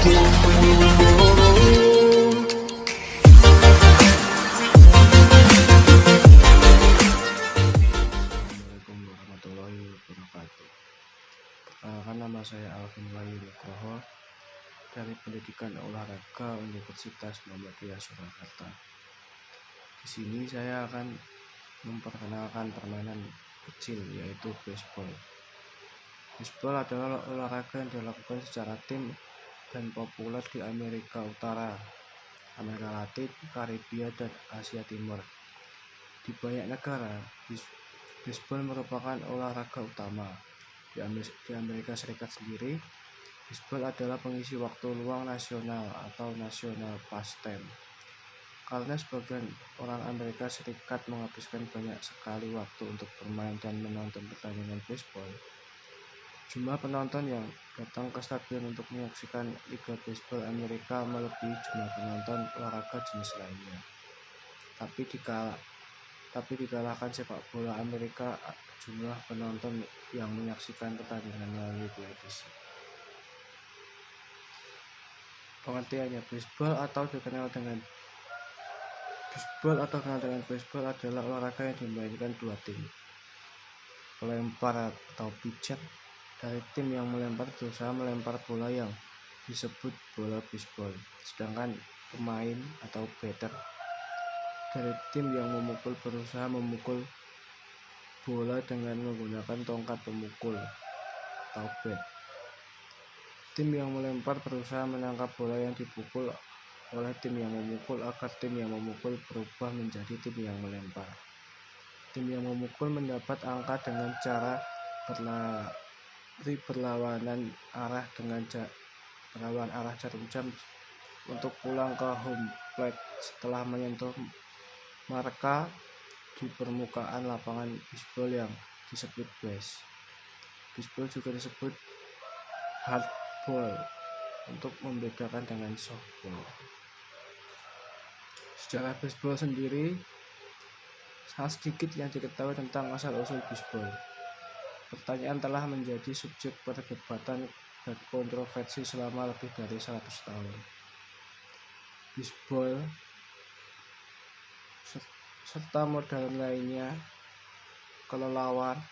Assalamualaikum warahmatullahi wabarakatuh. Perkenalkan, nama saya Alvin Wahyu Nugroho dari Pendidikan Olahraga Universitas Muhammadiyah Surakarta. Di sini saya akan memperkenalkan permainan kecil, yaitu baseball. Baseball adalah olahraga yang dilakukan secara tim dan populer di Amerika Utara, Amerika Latin, Karibia, dan Asia Timur. Di banyak negara, baseball merupakan olahraga utama. Di Amerika Serikat sendiri, baseball adalah pengisi waktu luang nasional atau national pastime. Karena sebagian orang Amerika Serikat menghabiskan banyak sekali waktu untuk bermain dan menonton pertandingan baseball, jumlah penonton yang datang ke stadion untuk menyaksikan Liga Baseball Amerika melebihi jumlah penonton olahraga jenis lainnya. Tapi dikalahkan sepak bola Amerika, jumlah penonton yang menyaksikan pertandingan melalui televisi. Pengertiannya, baseball atau dikenal dengan baseball adalah olahraga yang dimainkan dua tim, pelempar atau pitcher dari tim yang melempar berusaha melempar bola yang disebut bola baseball, sedangkan pemain atau batter dari tim yang memukul berusaha memukul bola dengan menggunakan tongkat pemukul atau bat. Tim yang melempar berusaha menangkap bola yang dipukul oleh tim yang memukul agar tim yang memukul berubah menjadi tim yang melempar. Tim yang memukul mendapat angka dengan cara berlawanan arah dengan berlawan arah jarum jam untuk pulang ke home plate setelah menyentuh marka di permukaan lapangan baseball yang disebut base. Baseball juga disebut hardball untuk membedakan dengan softball. Sejarah baseball sendiri, sangat sedikit yang diketahui tentang asal-usul baseball. Pertanyaan telah menjadi subjek perdebatan dan kontroversi selama lebih dari 100 tahun. Baseball serta modern lainnya, kelelawar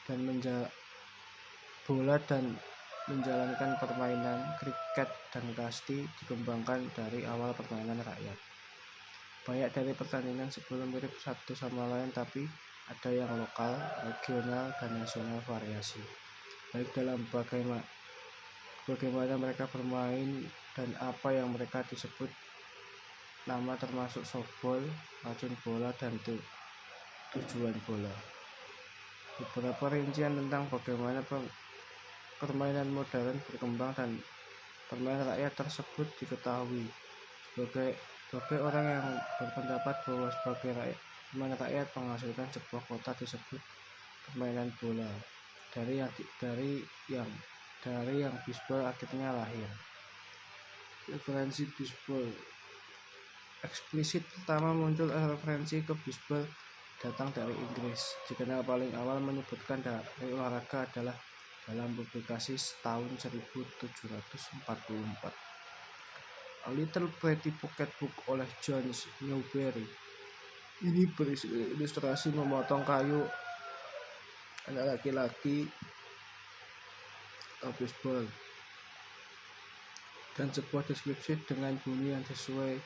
dan bola dan menjalankan permainan kriket dan kasti dikembangkan dari awal permainan rakyat. Banyak dari pertandingan sebelum mirip satu sama lain, tapi ada yang lokal, regional, dan nasional variasi, baik dalam bagaimana mereka bermain dan apa yang mereka disebut nama, termasuk softball, racun bola, dan tujuan bola. Beberapa rincian tentang bagaimana permainan modern berkembang dan permainan rakyat tersebut diketahui. Sebagai orang yang berpendapat bahwa permainan rakyat menghasilkan sebuah kota disebut permainan bola, dari yang baseball akhirnya lahir. Referensi baseball eksplisit pertama muncul referensi ke baseball datang dari Inggris. Dikenal paling awal menyebutkan dari olahraga adalah dalam publikasi tahun 1744, A Little Pretty Pocket Book oleh John Newbery. Ini berisi ilustrasi memotong kayu anak laki-laki atau baseball dan sebuah deskripsi dengan bunyi yang sesuai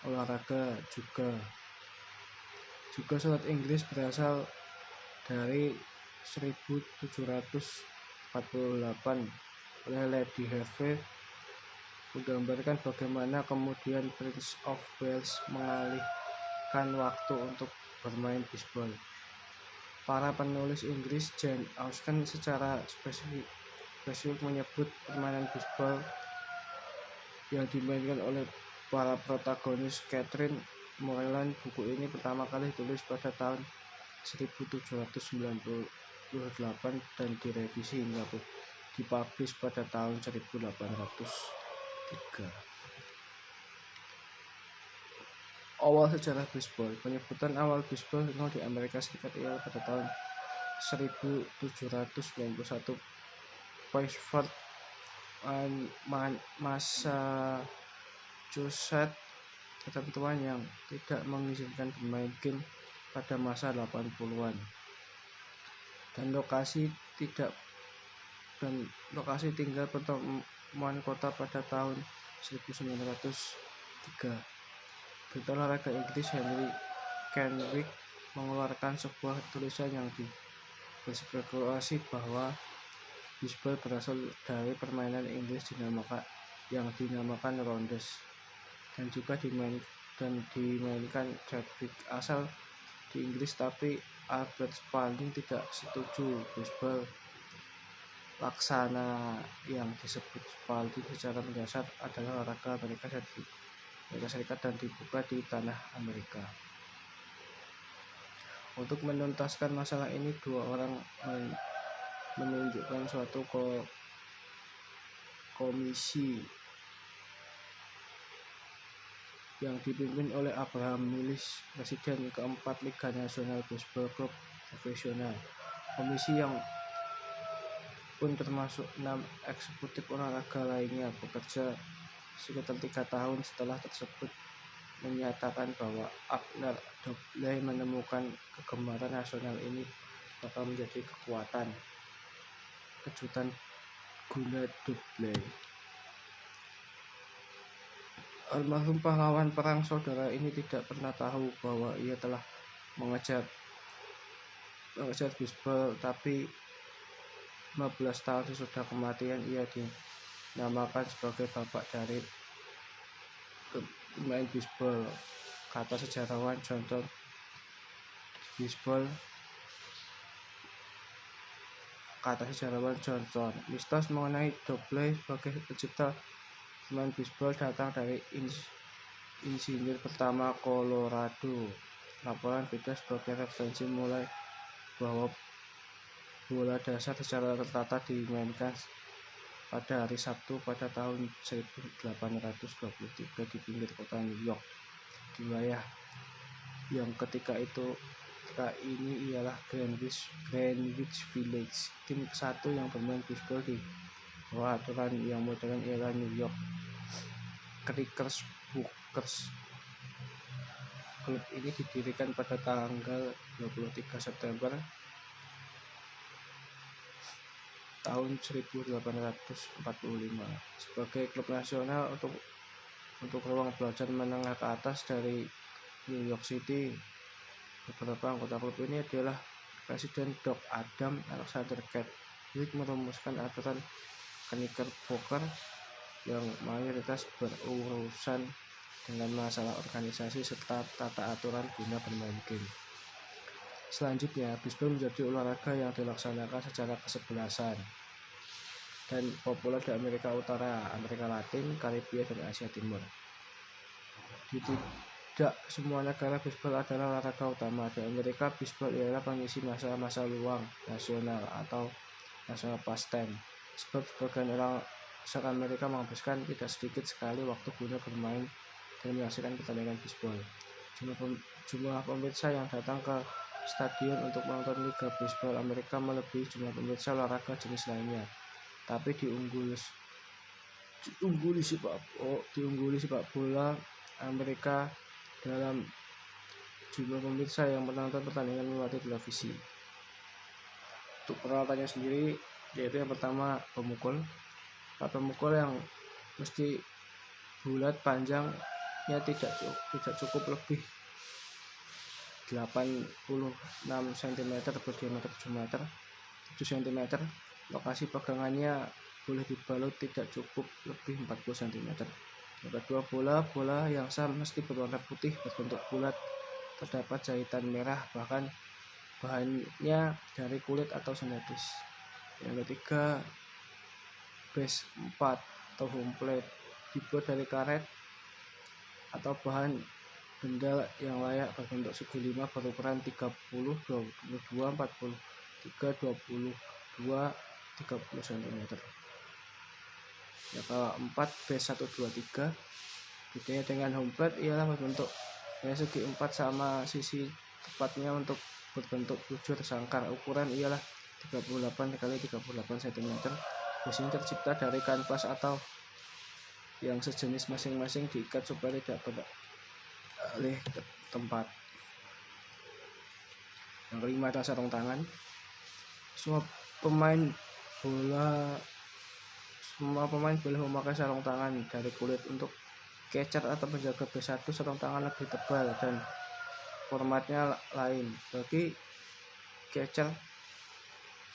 olahraga. Juga surat Inggris berasal dari 1748 oleh Lady Hervey menggambarkan bagaimana kemudian Prince of Wales mengalihkan waktu untuk bermain baseball. Para penulis Inggris Jane Austen secara spesifik menyebut permainan baseball yang dimainkan oleh para protagonis Catherine Morland. Buku ini pertama kali ditulis pada tahun 1798 dan direvisi hingga dipublish pada tahun 1803. Awal sejarah baseball. Penyebutan awal baseball di Amerika Serikat ialah pada tahun 1791. Pittsburgh Massachusetts ketentuan yang tidak mengizinkan bermain game pada masa 80-an dan lokasi tinggal pertemuan kota pada tahun 1903. Berita olahraga Inggris Henry Kenwick mengeluarkan sebuah tulisan yang berspekulasi bahwa bisbol berasal dari permainan Inggris yang dinamakan rounders dan juga dimainkan Chadwick asal di Inggris, tapi Albert Spalding tidak setuju. Bisbol laksana yang disebut Spalding secara mendasar adalah olahraga Amerika Serikat dan dibuka di tanah Amerika. Untuk menuntaskan masalah ini, dua orang menunjukkan suatu komisi yang dipimpin oleh Abraham Mills, presiden keempat Liga Nasional Baseball Club Profesional. Komisi yang pun termasuk 6 eksekutif olahraga lainnya bekerja sekitar 3 tahun setelah tersebut menyatakan bahwa Abner Dobley menemukan kegemaran nasional ini bakal menjadi kejutan guna Dobley. Almarhum pahlawan perang saudara ini tidak pernah tahu bahwa ia telah mengejar bisbol, tapi 15 tahun sesudah kematian ia dinamakan sebagai bapak dari pemain bisbol. Kata sejarawan Johnson mistos mengenai Dobley sebagai pencipta pemain bisbol datang dari insinyur pertama Colorado. Laporan beda sebagai referensi mulai bahwa bola dasar secara tertata dimainkan pada hari Sabtu pada tahun 1823 di pinggir kota New York, di wilayah yang ketika ini ialah Greenwich Village. Tim satu yang bermain bisbol di bawah aturan yang modern ialah New York Knickerbockers. Klub ini didirikan pada tanggal 23 September tahun 1845 sebagai klub nasional untuk ruang belajar menengah ke atas dari New York City. Beberapa anggota klub ini adalah Presiden Doc Adam Alexander Chadwick merumuskan aturan Knickerbocker yang mayoritas berurusan dengan masalah organisasi serta tata aturan guna bermain game. Selanjutnya, bisbol menjadi olahraga yang dilaksanakan secara kesebelasan dan populer di Amerika Utara, Amerika Latin, Karibia, dan Asia Timur. Di tidak semua negara bisbol adalah olahraga utama. Di Amerika, bisbol ialah pengisi masa luang nasional atau national pastime. Sebab sebagian orang Amerika menghabiskan tidak sedikit sekali waktu guna bermain dan menyaksikan pertandingan bisbol. Jumlah pemirsa yang datang ke stadion untuk menonton Liga Baseball Amerika melebihi jumlah pemirsa olahraga jenis lainnya, tapi diungguli sepak bola Amerika dalam jumlah pemirsa yang menonton pertandingan melalui televisi. Untuk peralatannya sendiri, yaitu yang pertama pemukul yang mesti bulat, panjangnya tidak cukup lebih 86 cm berdiameter 7 cm. Lokasi pegangannya boleh dibalut tidak cukup lebih 40 cm. Yang kedua, bola yang sah mesti berwarna putih, berbentuk bulat, terdapat jahitan merah, bahkan bahannya dari kulit atau sintetis. Yang ketiga, base 4 atau home plate dibuat dari karet atau bahan benda yang layak berbentuk segi 5 berukuran 30, 22, 43, 22, 30 cm. Yang keempat, base 1, 2, 3. Bedanya dengan home plate ialah berbentuk segi 4 sama sisi tepatnya untuk berbentuk bujur sangkar. Ukuran ialah 38 x 38 cm biasanya tercipta dari kanvas atau yang sejenis masing-masing diikat supaya tidak beralih ke tempat. Yang kelima adalah sarung tangan. Semua pemain boleh memakai sarung tangan dari kulit. Untuk catcher atau penjaga B1, sarung tangan lebih tebal dan formatnya lain. Bagi catcher,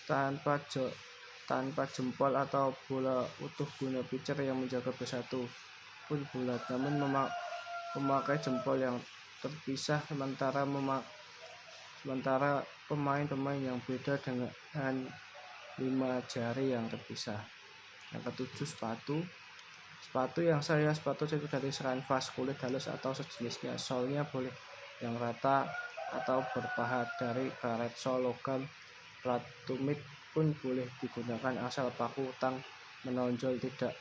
tanpa jempol atau bola utuh guna pitcher yang menjaga B1 pun bulat, namun memakai jempol yang terpisah, sementara pemain-pemain yang beda dengan 5 jari yang terpisah. Yang ketujuh, sepatu yang saya sepatu dari kanvas, kulit halus atau sejenisnya. Solnya boleh yang rata atau berpahat dari karet sol logam. Plat tumit pun boleh digunakan asal paku tang menonjol tidak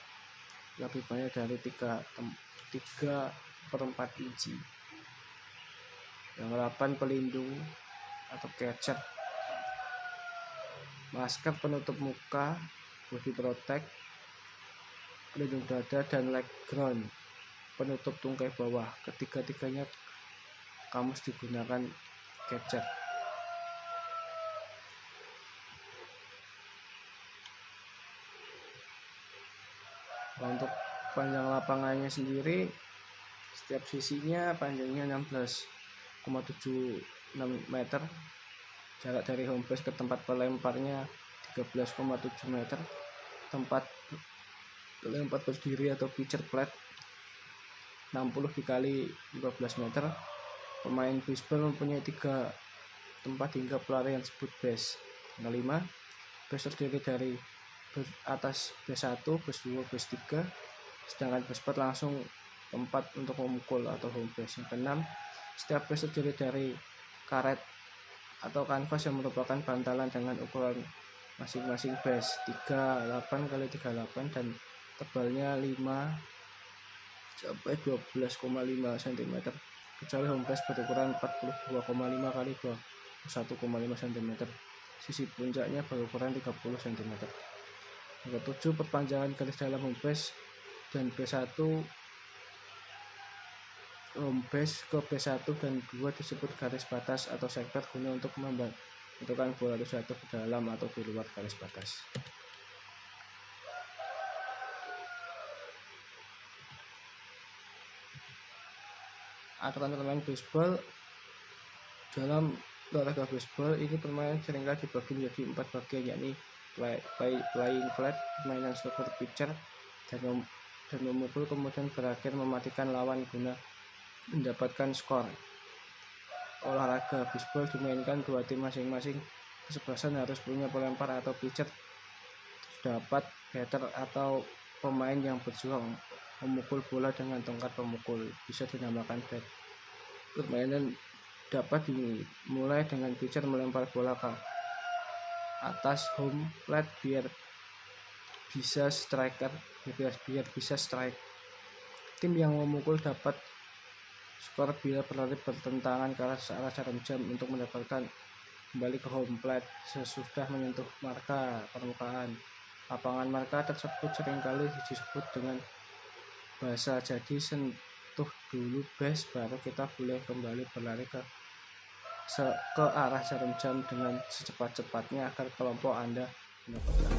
lebih banyak dari 3/4 inci. Yang 8, pelindung atau catcher. Masker penutup muka, body protect, pelindung dada, dan leg ground penutup tungkai bawah. Ketiga-tiganya kamus digunakan catcher. Untuk panjang lapangannya sendiri, setiap sisinya panjangnya 16,76 meter. Jarak dari home base ke tempat pelemparnya 13,7 meter. Tempat pelempar berdiri atau pitcher plate 60 dikali 15 meter. Pemain baseball mempunyai 3 tempat hingga pelarian disebut base. Yang 5, base terdiri dari atas B1, base 2, base 3, sedangkan base 4 langsung tempat untuk memukul atau home base. Yang ke-6, setiap base terdiri dari karet atau kanvas yang merupakan bantalan dengan ukuran masing-masing base 38 x 38 dan tebalnya 5 sampai 12,5 cm, kecuali home base berukuran 42,5 x 21,5 cm. Sisi puncaknya berukuran 30 cm. Yang ke-7, perpanjangan garis dalam home base dan B1 home base ke B1 dan 2 disebut garis batas atau sektor guna untuk menentukan bola itu jatuh ke dalam atau di luar garis batas. Aturan permainan baseball. Dalam olahraga baseball ini permainan seringkali dibagi menjadi 4 bagian, yakni playing flat, permainan seperti pitcher, dan memukul, kemudian berakhir mematikan lawan guna mendapatkan skor. Olahraga baseball dimainkan 2 tim masing-masing. Kesebelasan harus punya pelempar atau pitcher. Terdapat batter atau pemain yang berjuang memukul bola dengan tongkat pemukul, bisa dinamakan bat. Permainan dapat dimulai dengan pitcher melempar bola ke atas home plate biar bisa strike. Tim yang memukul dapat skor bila berlari bertentangan ke arah jarum jam untuk mendapatkan kembali ke home plate sesudah menyentuh marka permukaan lapangan. Marka tersebut seringkali disebut dengan bahasa jadi sentuh dulu base, baru kita boleh kembali berlari ke arah jarum jam dengan secepat-cepatnya agar kelompok Anda mendapatkan